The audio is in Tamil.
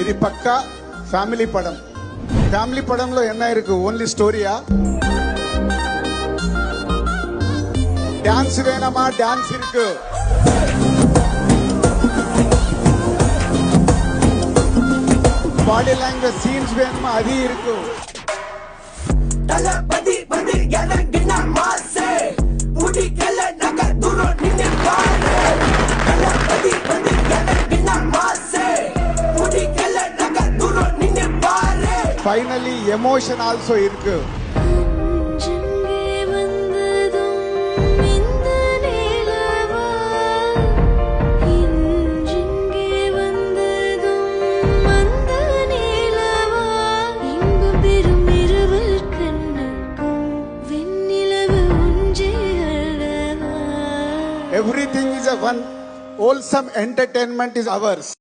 ఇది పక్కా ఫ్యామిలీ పడం. ఫ్యామిలీ పడంలో என்ன இருக்கு? ఓన్లీ స్టోరీయా? டான்ஸ் வேணுமா? டான்ஸ் இருக்கு. பாடி லாங்குவேஜ் சீன்ஸ் வேணுமா? அது இருக்கு. தலபதி வந்து இறங்கினா மாசே புடிக்கல நக தூரம் நின்னு பாரு. தலபதி வந்து இறங்கினா மாசே புடிக்கல நக தூரம் நின்னு பாரு. ஃபைனலி எமோஷன் ஆல்சோ இருக்கு. Everything is a one wholesome entertainment is ours.